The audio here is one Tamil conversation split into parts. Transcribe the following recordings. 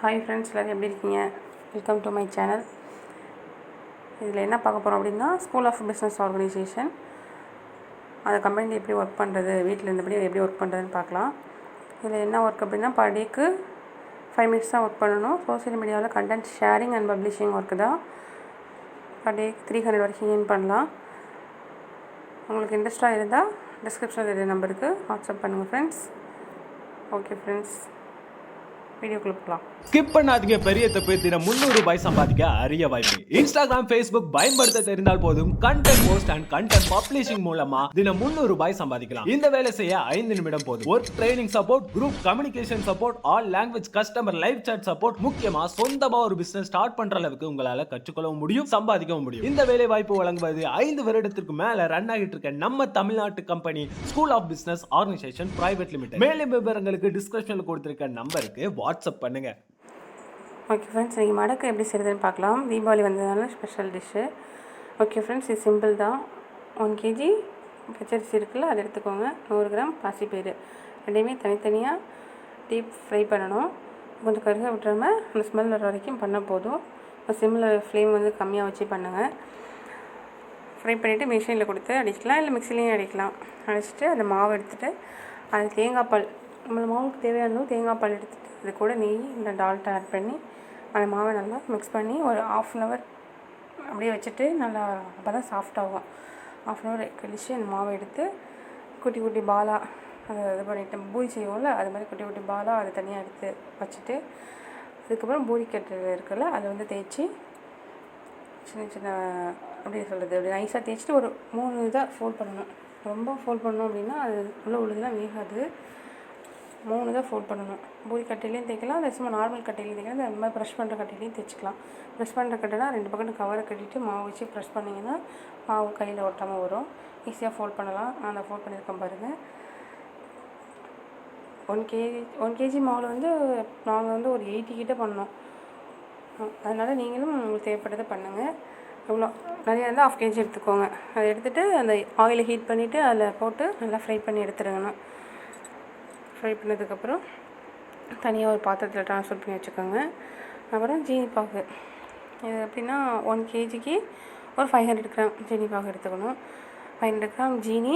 ஹாய் ஃப்ரெண்ட்ஸ், எல்லோரும் எப்படி இருக்கீங்க? Welcome to my channel. இதில் என்ன பார்க்க போகிறோம் அப்படின்னா, ஸ்கூல் ஆஃப் பிஸ்னஸ் ஆர்கனைசேஷன் அந்த கம்பெனியில் எப்படி ஒர்க் பண்ணுறது, வீட்டில் இருந்தபடி எப்படி ஒர்க் பண்ணுறதுன்னு பார்க்கலாம். இதில் என்ன ஒர்க் அப்படின்னா, பர் டேக்கு 5 minutes தான் ஒர்க் பண்ணணும். சோஷியல் மீடியாவில் content sharing and publishing work தான். பர் டேக்கு 300 வரைக்கும் ஏர்ன் பண்ணலாம். உங்களுக்கு இன்ட்ரெஸ்ட்டாக இருந்தால் டிஸ்கிரிப்ஷனில் இருக்கிற நம்பருக்கு வாட்ஸ்அப் பண்ணுங்கள் ஃப்ரெண்ட்ஸ். ஓகே ஃப்ரெண்ட்ஸ், வீடியோக்குள்ள போகலாம். ஸ்கிப் பண்ணாதீங்க. பெரிய தப்பு. தினம் 300 ரூபாய் சம்பாதிக்க அரிய வாய்ப்பு. இன்ஸ்டாகிராம், ஃபேஸ்புக் பயன்படுத்த தெரிந்தால் போதும். Content post and content publishing மூலமா தினம் 300 ரூபாய் சம்பாதிக்கலாம். இந்த வேலை செய்ய 5 நிமிடம் போதும். Work training support, group communication support, all language customer live chat support, முக்கியமா சொந்தமா ஒரு பிசினஸ் ஸ்டார்ட் பண்ற அளவுக்கு உங்களால கற்றுக்கொள்ளவும் முடியும், சம்பாதிக்கவும் முடியும். இந்த வேலை வாய்ப்பு வழங்குவது 5 வருடத்திற்கு மேல ரன் ஆகிட்டு இருக்க நம்ம தமிழ்நாட்டு company school of business organisation private limited. மேலும் விவரங்களுக்கு டிஸ்கிரிப்ஷன்ல கொடுத்திருக்க நம்பருக்கு வாட்ஸ்அப் பண்ணுங்க. ஓகே ஃப்ரெண்ட்ஸ், இன்றைக்கி மடக்கு எப்படி செய்கிறதுன்னு பார்க்கலாம். தீபாவளி வந்ததுனால ஸ்பெஷல் டிஷ்ஷு. ஓகே ஃப்ரெண்ட்ஸ், இது சிம்பிள் தான். 1 kg பச்சரிசி இருக்குல்ல, அதை எடுத்துக்கோங்க. 100 கிராம் பாசிப்பயிறு, ரெண்டையுமே தனித்தனியாக டீப் ஃப்ரை பண்ணணும். கொஞ்சம் கருக விட்டுறாமல் அந்த ஸ்மெல் வர வரைக்கும் பண்ணால் போதும். சிம்மில் ஃப்ளேம் வந்து கம்மியாக வச்சு பண்ணுங்கள். ஃப்ரை பண்ணிவிட்டு மிஷினில் கொடுத்து அடிக்கலாம், இல்லை மிக்சிலையும் அடிக்கலாம். அடிச்சுட்டு அந்த மாவு எடுத்துகிட்டு அது தேங்காய் பால், நம்ம மாவுக்கு தேவையான தேங்காய் பால் எடுத்துகிட்டு இது கூட நெய் இந்த டால்ட்டை ஆட் பண்ணி அந்த மாவை நல்லா மிக்ஸ் பண்ணி ஒரு 1/2 hour அப்படியே வச்சுட்டு நல்லா அப்போ தான் சாஃப்டாகும். 1/2 hour கழிச்சு அந்த மாவை எடுத்து குட்டி குட்டி பாலாக அதை இது பண்ணிவிட்டு பூரி செய்வோம்ல, அது மாதிரி குட்டி குட்டி பாலாக அதை தனியாக எடுத்து வச்சுட்டு அதுக்கப்புறம் பூரிக்கட்டு இருக்குல்ல, அதை வந்து தேய்ச்சி சின்ன சின்ன அப்படி சொல்கிறது அப்படி நைஸாக தேய்ச்சிட்டு ஒரு 3 இதாக ஃபோல்ட் பண்ணணும். ரொம்ப ஃபோல்ட் பண்ணோம் அப்படின்னா அது உள்ள வேகாது. 3 தான் ஃபோல்ட் பண்ணணும். பூரி கட்டையிலையும் தேய்க்கலாம், இல்லை சும்மா நார்மல் கட்டையிலையும் தேய்க்கலாம், இந்த மாதிரி ப்ரெஷ் பண்ணுற கட்டையிலையும் தேய்ச்சிக்கலாம். ப்ரெஷ் பண்ணுற கட்டைனா 2 பக்கம் கவரை கட்டிட்டு மாவு வச்சு ப்ரெஷ் பண்ணிங்கன்னா மாவு கையில் ஒட்டாமல் வரும். ஈஸியாக ஃபோல்ட் பண்ணலாம். நான் அதை ஃபோல்ட் பண்ணியிருக்கேன் பாருங்கள். 1 kg மாவில் வந்து நாங்கள் வந்து ஒரு 80 கிட்ட பண்ணோம். அதனால் நீங்களும் உங்களுக்கு தேவைப்பட்டதை பண்ணுங்கள். எவ்வளோ நிறையா இருந்தால் 1/2 kg எடுத்துக்கோங்க. அதை எடுத்துகிட்டு அந்த ஆயிலை ஹீட் பண்ணிவிட்டு அதில் போட்டு நல்லா ஃப்ரை பண்ணி எடுத்துருங்கண்ணா. ஃப்ரை பண்ணதுக்கப்புறம் தனியாக ஒரு பாத்திரத்தில் ட்ரான்ஸ்ஃபர் பண்ணி வச்சுக்கோங்க. அப்புறம் ஜீனி பாகு, இது எப்படின்னா 1 kgக்கு ஒரு 500 கிராம் ஜீனி பாகு எடுத்துக்கணும். 500 கிராம் ஜீனி,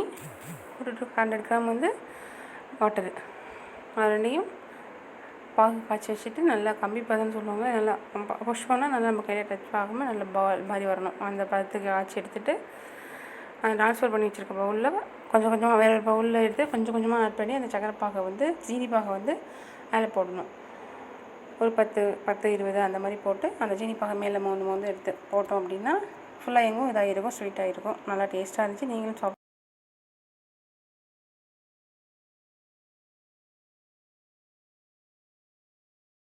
ஒரு 100 கிராம் வந்து வாட்டரு, அது ரெண்டையும் பாகு காய்ச்சி வச்சுட்டு நல்லா கம்பி பதம்னு சொல்லுவாங்க, நல்லா புஷ் பண்ணால் நல்லா நம்ம கையில் டச் ஆகாமல் நல்லா பால் மாதிரி வரணும். அந்த பதத்துக்கு காய்ச்சி எடுத்துகிட்டு அதை ட்ரான்ஸ்ஃபர் பண்ணி வச்சுருக்க பவுலில் கொஞ்சம் கொஞ்சமாக வேறு ஒரு பவுலில் எடுத்து கொஞ்சம் கொஞ்சமாக ஆட் பண்ணி அந்த சக்கரை பாகை வந்து ஜீனி பாகை வந்து மேலே போடணும். ஒரு 10-20 அந்த மாதிரி போட்டு அந்த ஜீனி பாகை மேலே மோந்து எடுத்து போட்டோம் அப்படின்னா ஃபுல்லாக எங்கும் இதாக இருக்கும், ஸ்வீட்டாக இருக்கும், நல்லா டேஸ்ட்டாக இருந்துச்சு. நீங்களும் சாப்பிட்டு